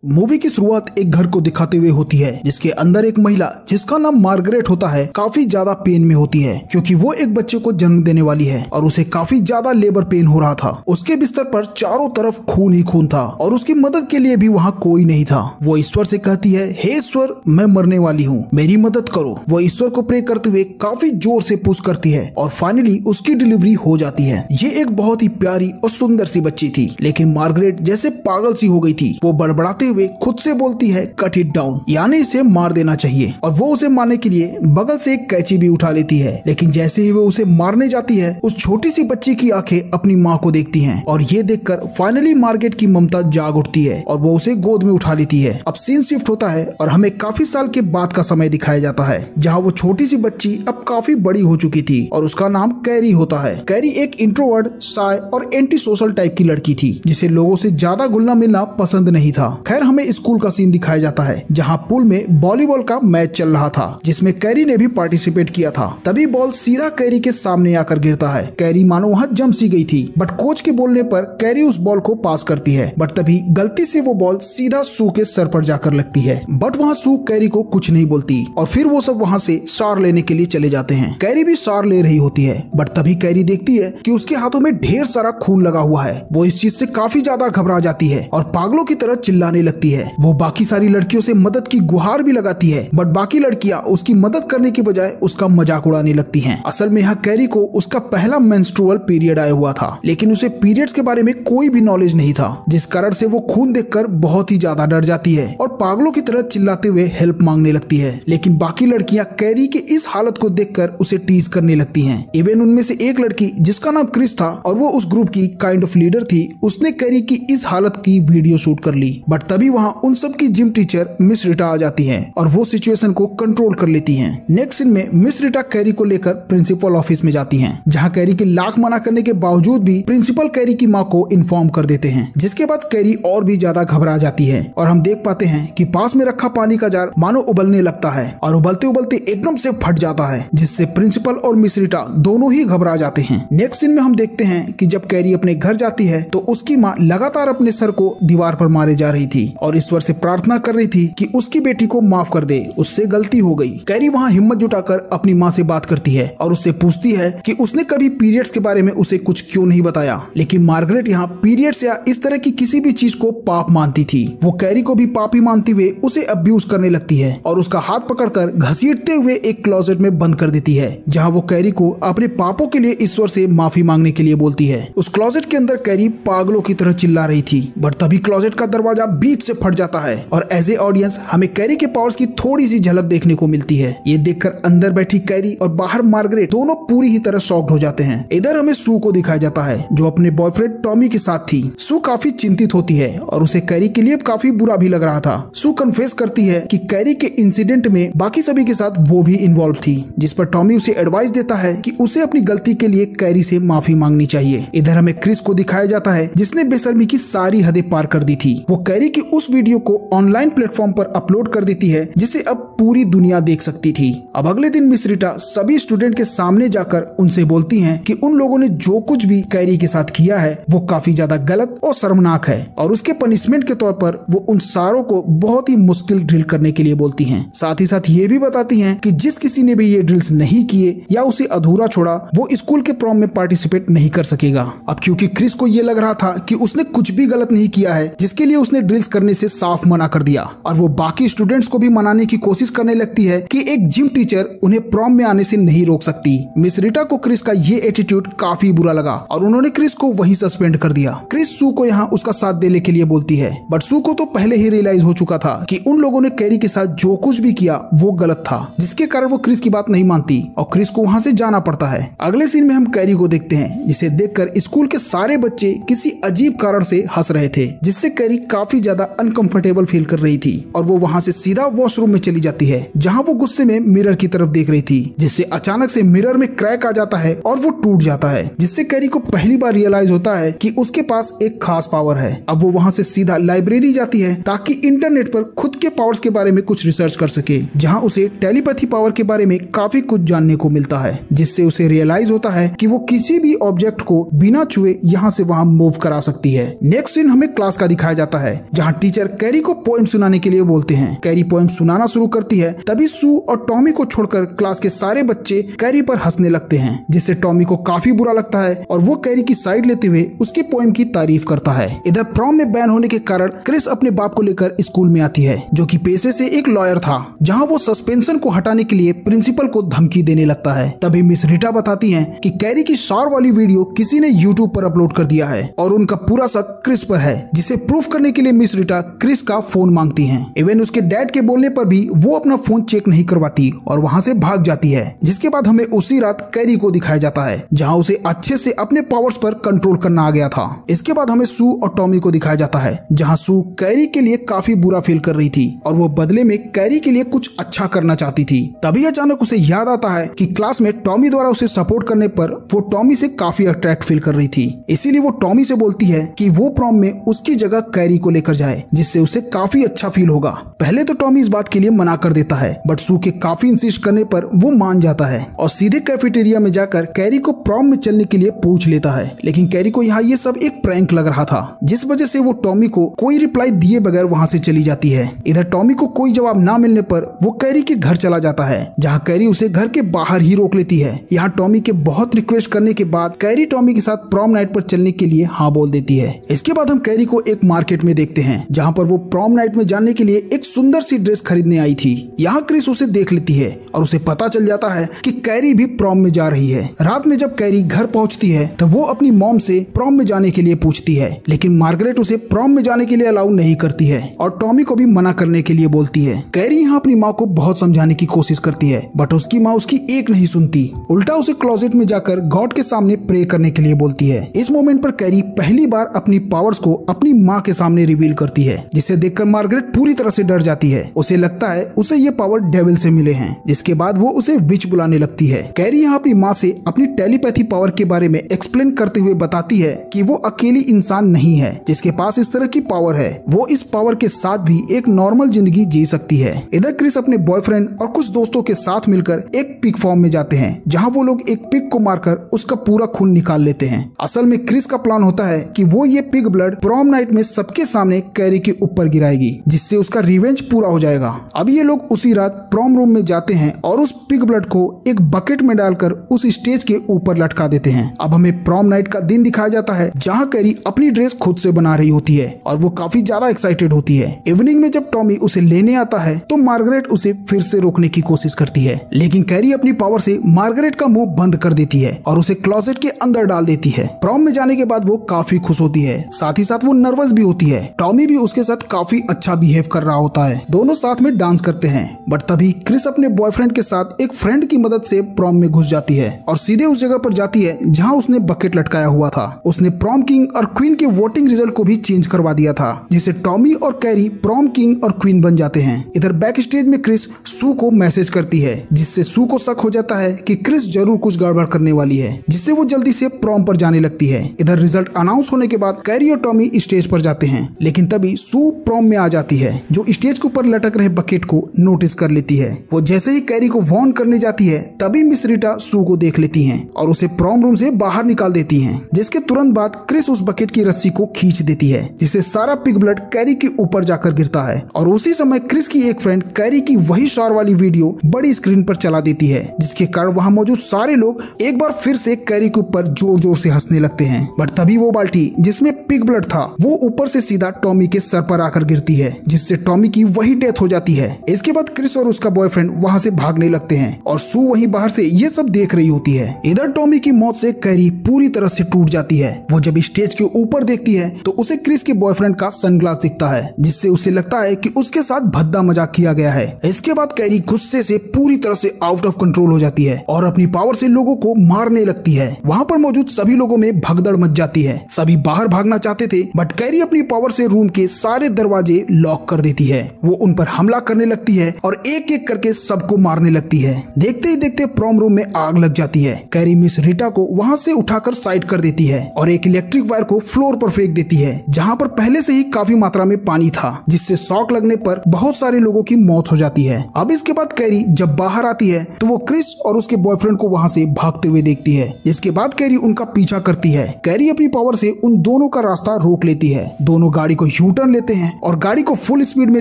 Movie की शुरुआत एक घर को दिखाते हुए होती है जिसके अंदर एक महिला जिसका नाम मार्गरेट होता है काफी ज्यादा पेन में होती है क्योंकि वो एक बच्चे को जन्म देने वाली है और उसे काफी ज्यादा लेबर पेन हो रहा था। उसके बिस्तर पर चारों तरफ खून ही खून था और उसकी मदद के लिए भी वहाँ कोई नहीं था। वो ईश्वर से कहती है, हे ईश्वर, मैं मरने वाली हूँ, मेरी मदद करो। वो ईश्वर को प्रे करते हुए काफी जोर से पुश करती है और फाइनली उसकी डिलीवरी हो जाती है। ये एक बहुत ही प्यारी और सुंदर सी बच्ची थी, लेकिन मार्गरेट जैसे पागल सी हो गई थी। वो बड़बड़ाते हुए खुद से बोलती है, कट इट डाउन, यानी इसे मार देना चाहिए। और वो उसे मारने के लिए बगल से एक कैंची भी उठा लेती है, लेकिन जैसे ही वो उसे मारने जाती है उस छोटी सी बच्ची की आंखें अपनी माँ को देखती हैं और ये देखकर फाइनली मार्गरेट की ममता जाग उठती है और वो उसे गोद में उठा लेती है। अब सीन शिफ्ट होता है और हमें काफी साल के बाद का समय दिखाया जाता है जहाँ वो छोटी सी बच्ची अब काफी बड़ी हो चुकी थी और उसका नाम कैरी होता है। कैरी एक इंट्रोवर्ट, शाय और एंटी सोशल टाइप की लड़की थी जिसे लोगों से ज्यादा घुलना मिलना पसंद नहीं था। खैर, हमें स्कूल का सीन दिखाया जाता है जहाँ पूल में वॉलीबॉल का मैच चल रहा था जिसमें कैरी ने भी पार्टिसिपेट किया था। तभी बॉल सीधा कैरी के सामने आकर गिरता है। कैरी मानो वहाँ जम सी गई थी, बट कोच के बोलने पर कैरी उस बॉल को पास करती है, बट तभी गलती से वो बॉल सीधा सू के सर पर जाकर लगती है। बट वहाँ सू कैरी को कुछ नहीं बोलती और फिर वो सब वहाँ से सार लेने के लिए चले जाते हैं। कैरी भी सार ले रही होती है, बट तभी कैरी देखती है कि उसके हाथों में ढेर सारा खून लगा हुआ है। वो इस चीज से काफी ज्यादा घबरा जाती है और पागलों की तरह चिल्लाने लगती है। वो बाकी सारी लड़कियों से मदद की गुहार भी लगाती है, बट बाकी लड़कियां उसकी मदद करने की बजाय उसका मजाक उड़ाने लगती हैं। असल में यहाँ कैरी को उसका पहला मेंस्ट्रुअल पीरियड आया हुआ था, लेकिन उसे पीरियड्स के बारे में कोई भी नॉलेज नहीं था, जिस कारण से वो खून देखकर बहुत ही ज्यादा डर जाती है और पागलों की तरह चिल्लाते हुए हेल्प मांगने लगती है। लेकिन बाकी लड़कियां कैरी के इस हालत को देखकर उसे टीज करने लगती हैं। इवन उनमें से एक लड़की जिसका नाम क्रिस था और वो उस ग्रुप की काइंड ऑफ लीडर थी, उसने कैरी की इस हालत की वीडियो शूट कर ली। बट तभी वहाँ उन सब की जिम टीचर मिस रिटा आ जाती हैं और वो सिचुएशन को कंट्रोल कर लेती हैं। नेक्स्ट सीन में मिस रिटा कैरी को लेकर प्रिंसिपल ऑफिस में जाती हैं, जहाँ कैरी के लाख मना करने के बावजूद भी प्रिंसिपल कैरी की माँ को इन्फॉर्म कर देते हैं, जिसके बाद कैरी और भी ज्यादा घबरा जाती है और हम देख पाते हैं कि पास में रखा पानी का जार मानो उबलने लगता है और उबलते उबलते एकदम से फट जाता है, जिससे प्रिंसिपल और मिस रिटा दोनों ही घबरा जाते हैं। नेक्स्ट सीन में हम देखते हैं कि जब कैरी अपने घर जाती है तो उसकी माँ लगातार अपने सर को दीवार पर मारे जा रही थी और ईश्वर से प्रार्थना कर रही थी कि उसकी बेटी को माफ कर दे, उससे गलती हो गई। कैरी वहाँ हिम्मत जुटाकर अपनी माँ से बात करती है और उससे पूछती है कि उसने कभी पीरियड्स के बारे में उसे कुछ क्यों नहीं बताया। लेकिन मार्गरेट यहाँ पीरियड्स या इस तरह की किसी भी चीज को पाप मानती थी। वो कैरी को भी पापी मानते हुए उसे अब्यूज करने लगती है और उसका हाथ पकड़कर घसीटते हुए एक क्लोजेट में बंद कर देती है, जहाँ वो कैरी को अपने पापों के लिए ईश्वर से माफी मांगने के लिए बोलती है। उस क्लोजेट के अंदर कैरी पागलों की तरह चिल्ला रही थी, बट तभी क्लोजेट का दरवाजा बीच से फट जाता है और एज ए ऑडियंस हमें कैरी के पावर्स की थोड़ी सी झलक देखने को मिलती है। ये देखकर अंदर बैठी कैरी और बाहर मार्गरेट दोनों पूरी ही तरह शॉक्ड हो जाते हैं। इधर हमें सू को दिखाया जाता है जो अपने बॉयफ्रेंड टॉमी के साथ थी। सू काफी चिंतित होती है और उसे कैरी के लिए काफी बुरा भी लग रहा था। सू कन्फेस करती है कि कैरी के इंसिडेंट में बाकी सभी के साथ वो भी इन्वॉल्व थी, जिस पर टॉमी उसे एडवाइस देता है कि उसे अपनी गलती के लिए कैरी से माफी मांगनी चाहिए। इधर हमें क्रिस को दिखाया जाता है जिसने बेशर्मी की सारी हदें पार कर दी थी। वो कैरी की उस वीडियो को ऑनलाइन प्लेटफॉर्म पर अपलोड कर देती है जिसे अब पूरी दुनिया देख सकती थी। अब अगले दिन मिस रिटा सभी स्टूडेंट के सामने जाकर उनसे बोलती हैं कि उन लोगों ने जो कुछ भी कैरी के साथ किया है वो काफी ज्यादा गलत और शर्मनाक है और उसके पनिशमेंट के तौर पर वो उन सारों को बहुत ही मुश्किल ड्रिल करने के लिए बोलती हैं। साथ ही साथ ये भी बताती हैं कि जिस किसी ने भी ये ड्रिल्स नहीं किए या उसे अधूरा छोड़ा वो स्कूल के प्रॉम में पार्टिसिपेट नहीं कर सकेगा। अब क्योंकि क्रिस को ये लग रहा था कि उसने कुछ भी गलत नहीं किया है, जिसके लिए उसने ड्रिल्स करने से साफ मना कर दिया और वो बाकी स्टूडेंट्स को भी मनाने की कोशिश करने लगती है कि एक जिम टीचर उन्हें प्रॉम में आने से नहीं रोक सकती। मिस रिटा को क्रिस का ये एटीट्यूड काफी बुरा लगा और उन्होंने क्रिस को वहीं सस्पेंड कर दिया। क्रिस सू को यहाँ उसका साथ देने के लिए बोलती है, बट सू को तो पहले ही रियलाइज हो चुका था कि उन लोगों ने कैरी के साथ जो कुछ भी किया वो गलत था, जिसके कारण वो क्रिस की बात नहीं मानती और क्रिस को वहाँ से जाना पड़ता है। अगले सीन में हम कैरी को देखते हैं जिसे देखकर स्कूल के सारे बच्चे किसी अजीब कारण से हंस रहे थे, जिससे कैरी काफी ज्यादा अनकंफर्टेबल फील कर रही थी और वो वहाँ से सीधा वॉशरूम में चली जाती है, जहाँ वो गुस्से में मिरर की तरफ देख रही थी, जिससे अचानक से मिरर में क्रैक आ जाता है और वो टूट जाता है, जिससे कैरी को पहली बार रियलाइज होता है कि उसके पास एक खास पावर है। अब वो वहाँ से सीधा लाइब्रेरी जाती है ताकि इंटरनेट पर खुद के पावर्स के बारे में कुछ रिसर्च कर सके, जहाँ उसे टेलीपैथी पावर के बारे में काफी कुछ जानने को मिलता है, जिससे उसे रियलाइज होता है कि वो किसी भी ऑब्जेक्ट को बिना छुए यहाँ से वहाँ मूव करा सकती है। नेक्स्ट सीन हमें क्लास का दिखाया जाता है जहाँ जहाँ टीचर कैरी को पोएम सुनाने के लिए बोलते हैं। कैरी पोएम सुनाना शुरू करती है, तभी सू और टॉमी को छोड़कर क्लास के सारे बच्चे कैरी पर हंसने लगते हैं, जिससे टॉमी को काफी बुरा लगता है और वो कैरी की साइड लेते हुए उसके पोएम की तारीफ करता है। इधर प्रॉम में बैन होने के कारण क्रिस अपने बाप को लेकर स्कूल में आती है, जो कि पेशे से एक लॉयर था, जहाँ वो सस्पेंशन को हटाने के लिए प्रिंसिपल को धमकी देने लगता है। तभी मिस रीटा बताती है कि कैरी की शॉर वाली वीडियो किसी ने यूट्यूब पर अपलोड कर दिया है और उनका पूरा शक क्रिस पर है, जिसे प्रूफ करने के लिए मिस रीटा क्रिस का फोन मांगती है। इवन उसके डैड के बोलने पर भी वो अपना फोन चेक नहीं करवाती और वहाँ से भाग जाती है। जिसके बाद हमें उसी रात कैरी को दिखाया जाता है, जहाँ उसे अच्छे से अपने पावर्स पर कंट्रोल करना आ गया था। इसके बाद हमें सू और टॉमी को दिखाया जाता है, जहाँ सू कैरी के लिए काफी बुरा फील कर रही थी और वो बदले में कैरी के लिए कुछ अच्छा करना चाहती थी। तभी अचानक उसे याद आता है कि क्लास में टॉमी द्वारा उसे सपोर्ट करने पर वो टॉमी से काफी अट्रैक्ट फील कर रही थी, इसीलिए वो टॉमी से बोलती है कि वो प्रॉम में उसकी जगह कैरी को लेकर जाए, जिससे उसे काफी अच्छा फील होगा। पहले तो टॉमी इस बात के लिए मना कर देता है, बट सू के काफी इंसिस्ट करने पर वो मान जाता है और सीधे कैफेटेरिया में जाकर कैरी को प्रॉम में चलने के लिए पूछ लेता है। लेकिन कैरी को यहाँ ये सब एक प्रैंक लग रहा था, जिस वजह से वो टॉमी को कोई रिप्लाई दिए बगैर वहाँ से चली जाती है। इधर टॉमी को कोई जवाब ना मिलने पर वो कैरी के घर चला जाता है, जहाँ कैरी उसे घर के बाहर ही रोक लेती है। यहाँ टॉमी के बहुत रिक्वेस्ट करने के बाद कैरी टॉमी के साथ प्रॉम नाइट पर चलने के लिए हाँ बोल देती है। इसके बाद हम कैरी को एक मार्केट में देखते हैं, जहाँ पर वो प्रॉम नाइट में जाने के लिए एक सुंदर सी ड्रेस खरीदने आई थी। यहाँ क्रिस उसे देख लेती है और उसे पता चल जाता है कि कैरी भी प्रॉम में जा रही है। रात में जब कैरी घर पहुंचती है तो वो अपनी मॉम से प्रॉम में जाने के लिए पूछती है, लेकिन मार्गरेट उसे प्रॉम में जाने के लिए अलाउ नहीं करती है और टॉमी को भी मना करने के लिए बोलती है। कैरी यहाँ अपनी माँ को बहुत समझाने की कोशिश करती है, बट उसकी माँ उसकी एक नहीं सुनती, उल्टा उसे क्लोजेट में जाकर गॉड के सामने प्रे करने के लिए बोलती है। इस मोमेंट पर कैरी पहली बार अपनी पावर्स को अपनी माँ के सामने रिवील करती है, जिसे देखकर मार्गरेट पूरी तरह से डर जाती है। उसे लगता है उसे ये पावर डेविल से मिले हैं, जिसके बाद वो उसे विच बुलाने लगती है। कैरी यहाँ अपनी माँ से अपनी टेलीपैथी पावर के बारे में एक्सप्लेन करते हुए बताती है कि वो अकेली इंसान नहीं है जिसके पास इस तरह की पावर है, वो इस पावर के साथ भी एक नॉर्मल जिंदगी जी सकती है। इधर क्रिस अपने बॉयफ्रेंड और कुछ दोस्तों के साथ मिलकर एक पिग फॉर्म में जाते हैं, जहाँ वो लोग एक पिग को मारकर उसका पूरा खून निकाल लेते हैं। असल में क्रिस का प्लान होता है कि वो ये पिग ब्लड प्रॉम नाइट में सबके सामने कैरी के ऊपर गिराएगी, जिससे उसका रिवेंज पूरा हो जाएगा। अब ये लोग उसी रात प्रॉम रूम में जाते हैं और उस पिग ब्लड को एक बकेट में डालकर उस स्टेज के ऊपर लटका देते हैं। अब हमें प्रॉम नाइट का दिन दिखाया जाता है, जहाँ कैरी अपनी ड्रेस खुद से बना रही होती है और वो काफी ज्यादा एक्साइटेड होती है। इवनिंग में जब टॉमी उसे लेने आता है तो मार्गरेट उसे फिर से रोकने की कोशिश करती है, लेकिन कैरी अपनी पावर से मार्गरेट का मुंह बंद कर देती है और उसे क्लोजेट के अंदर डाल देती है। प्रॉम में जाने के बाद वो काफी खुश होती है, साथ ही साथ वो नर्वस भी होती है। टॉमी भी उसके साथ काफी अच्छा बिहेव कर रहा होता है, दोनों साथ में डांस करते हैं। बट तभी क्रिस अपने बॉयफ्रेंड के साथ एक फ्रेंड की मदद से प्रॉम में घुस जाती है और सीधे उस जगह पर जाती है जहां उसने बकेट लटकाया हुआ था। उसने प्रॉम किंग और क्वीन के वोटिंग रिजल्ट को भी चेंज करवा दिया था, जिससे टॉमी और कैरी प्रॉम किंग और क्वीन बन जाते हैं। इधर बैक स्टेज में क्रिस सू को मैसेज करती है, जिससे सू को शक हो जाता है कि क्रिस जरूर कुछ गड़बड़ करने वाली है, जिससे वो जल्दी से प्रॉम पर जाने लगती है। इधर रिजल्ट अनाउंस होने के बाद कैरी और टॉमी स्टेज पर जाते हैं, लेकिन तभी सू प्रॉम में आ जाती है, जो स्टेज के ऊपर लटक रहे बकेट को नोटिस कर लेती है। वो जैसे ही कैरी को वार्न करने जाती है, तभी मिस रीटा सू को देख लेती हैं और उसे प्रॉम रूम से बाहर निकाल देती हैं, जिसके तुरंत बाद क्रिस उस बकेट की रस्सी को खींच देती है, जिससे सारा पिग ब्लड कैरी के ऊपर जाकर गिरता है। और उसी समय क्रिस की एक फ्रेंड कैरी की वही शॉर वाली वीडियो बड़ी स्क्रीन पर चला देती है, जिसके कारण वहां मौजूद सारे लोग एक बार फिर से कैरी के ऊपर जोर जोर से हंसने लगते हैं। बट तभी वो बाल्टी जिसमें पिग ब्लड था वो ऊपर से सीधा टॉमी के सर पर आकर गिरती है, जिससे टॉमी की वही डेथ हो जाती है। इसके बाद क्रिस और उसका बॉयफ्रेंड वहां से भागने लगते हैं और सू वहीं बाहर से ये सब देख रही होती है। इधर टॉमी की मौत से कैरी पूरी तरह से टूट जाती है। वो जब स्टेज के ऊपर देखती है तो उसे क्रिस के बॉयफ्रेंड का सनग्लास दिखता है, जिससे उसे लगता है कि उसके साथ भद्दा मजाक किया गया है। इसके बाद कैरी गुस्से से पूरी तरह से आउट ऑफ कंट्रोल हो जाती है और अपनी पावर से लोगों को मारने लगती है। वहाँ पर मौजूद सभी लोगों में भगदड़ मच जाती है। सभी बाहर भागना चाहते थे, बट कैरी अपनी पावर से रूम के सारे दरवाजे लॉक कर देती है। वो उन पर हमला करने लगती है और एक एक करके सबको मारने लगती है। देखते ही देखते प्रॉम रूम में आग लग जाती है। कैरी मिस रीटा को वहाँ से उठाकर साइड कर देती है और एक इलेक्ट्रिक वायर को फ्लोर पर फेंक देती है, जहाँ पर पहले से ही काफी मात्रा में पानी था, जिससे शॉक लगने पर बहुत सारे लोगों की मौत हो जाती है। अब इसके बाद कैरी जब बाहर आती है तो वो क्रिस और उसके बॉयफ्रेंड को वहाँ से भागते हुए देखती है। इसके बाद कैरी उनका पीछा करती है। कैरी अपनी पावर से उन दोनों का रास्ता रोक लेती है। दोनों गाड़ी को यू टर्न लेते हैं और गाड़ी को फुल स्पीड में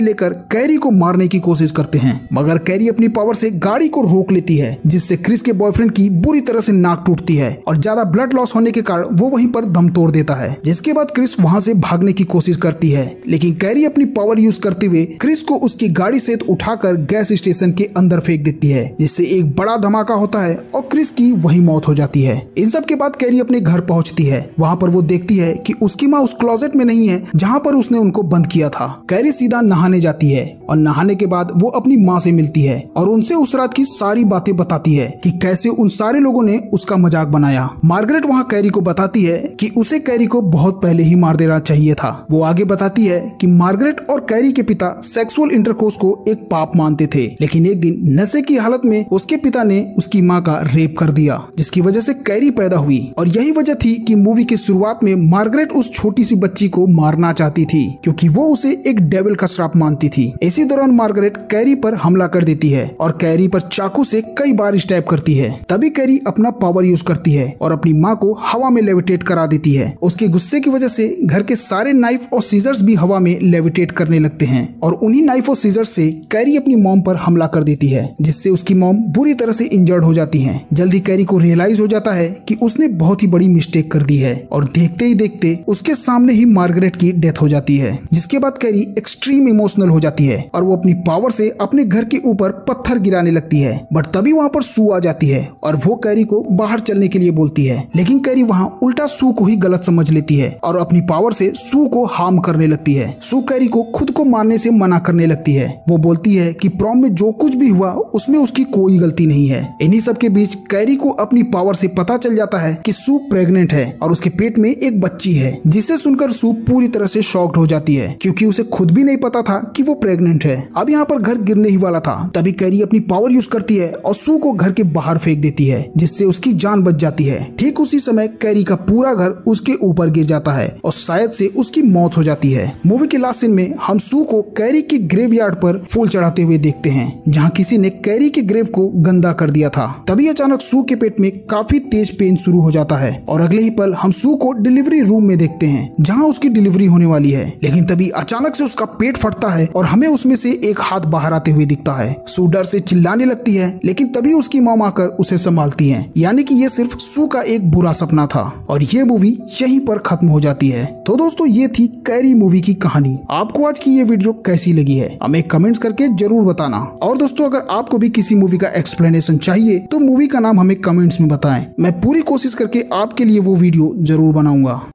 लेकर कैरी को मारने की कोशिश करते हैं, मगर कैरी अपनी पावर से गाड़ी को रोक लेती है, जिससे क्रिस के बॉयफ्रेंड की बुरी तरह से नाक टूटती है और ज्यादा ब्लड लॉस होने के कारण वो वहीं पर दम तोड़ देता है। जिसके बाद क्रिस वहां से भागने की कोशिश करती है, लेकिन कैरी अपनी पावर यूज करते हुए क्रिस को उसकी गाड़ी से उठाकर गैस स्टेशन के अंदर फेंक देती है, जिससे एक बड़ा धमाका होता है और क्रिस की वही मौत हो जाती है। इन सब के बाद कैरी अपने घर पहुंचती है। वहां पर वो देखती है कि उसकी माँ उस क्लोजेट में नहीं है जहां पर उसने उनको बंद किया था। कैरी सीधा नहाने जाती है और नहाने के बाद वो अपनी माँ से मिलती है और उनसे उस रात की सारी बातें बताती है कि कैसे उन सारे लोगों ने उसका मजाक बनाया। मार्गरेट वहाँ कैरी को बताती है कि उसे कैरी को बहुत पहले ही मार देना चाहिए था। वो आगे बताती है कि मार्गरेट और कैरी के पिता सेक्सुअल इंटरकोर्स को एक पाप मानते थे, लेकिन एक दिन नशे की हालत में उसके पिता ने उसकी माँ का रेप कर दिया, जिसकी वजह से कैरी पैदा हुई। और यही वजह थी कि मूवी की शुरुआत में मार्गरेट उस छोटी सी बच्ची को मारना चाहती थी, क्योंकि वो उसे एक डेविल का श्राप मानती थी। इसी दौरान मार्गरेट कैरी पर हमला कर देती है और कैरी पर चाकू से कई बार स्टैब करती है। तभी कैरी अपना पावर यूज करती है और अपनी माँ को हवा में लेविटेट करा देती है। उसके गुस्से की वजह से घर के सारे नाइफ और सीजर्स भी हवा में लेविटेट करने लगते हैं और उन्हीं नाइफ और सीजर्स से कैरी अपनी मॉम पर हमला कर देती है, जिससे उसकी मॉम बुरी तरह से इंजर्ड हो जाती है। जल्दी कैरी को रियलाइज हो जाता है कि उसने बहुत ही बड़ी मिस्टेक कर दी है और देखते ही देखते उसके सामने ही मार्गरेट की डेथ हो जाती है। जिसके बाद कैरी एक्सट्रीम इमोशनल हो जाती है और वो अपनी पावर से अपने घर के ऊपर पत्थर गिराने लगती है। बट तभी वहाँ पर सू आ जाती है और वो कैरी को बाहर चलने के लिए बोलती है, लेकिन कैरी वहाँ उल्टा सू को ही गलत समझ लेती है और अपनी पावर से सू को हार्म करने लगती है। सू कैरी को खुद को मारने से मना करने लगती है। वो बोलती है कि प्रॉम में जो कुछ भी हुआ उसमें उसकी कोई गलती नहीं है। इन्हीं सब के बीच कैरी को अपनी पावर से पता चल जाता है कि सू प्रेग्नेंट है और उसके पेट में एक बच्ची है, जिसे सुनकर सू पूरी तरह से शॉक्ड हो जाती है, क्योंकि उसे खुद भी नहीं पता था कि वो प्रेग्नेंट है। अब यहाँ पर घर गिरने ही वाला था, तभी कैरी अपनी पावर यूज करती है और सू को घर के बाहर फेंक देती है, जिससे उसकी जान बच जाती है। ठीक उसी समय कैरी का पूरा घर उसके ऊपर गिर जाता है और शायद से उसकी मौत हो जाती है। मूवी के लास्ट सीन में हम सू को कैरी के ग्रेवयार्ड पर फूल चढ़ाते हुए देखते हैं, जहाँ किसी ने कैरी के ग्रेव को गंदा कर दिया था। तभी अचानक सू के पेट में काफी तेज पेन शुरू हो जाता है और अगले ही पल हम सू को डिलीवरी रूम में देखते हैं, जहाँ उसकी डिलीवरी होने वाली है। लेकिन तभी अचानक से उसका पेट फटता है और हमें उसमें से एक हाथ बाहर आते हुए दिखता है। सू डर से चिल्लाने लगती है, लेकिन तभी उसकी मॉम आकर उसे संभालती है। यानी कि ये सिर्फ सू का एक बुरा सपना था और ये मूवी यहीं पर खत्म हो जाती है। तो दोस्तों, ये थी कैरी मूवी की कहानी। आपको आज की ये वीडियो कैसी लगी है हमें कमेंट्स करके जरूर बताना। और दोस्तों, अगर आपको भी किसी मूवी का एक्सप्लेनेशन चाहिए तो मूवी का नाम हमें कमेंट्स में बताएं। मैं पूरी कोशिश करके आपके लिए वो वीडियो जरूर बनाऊंगा।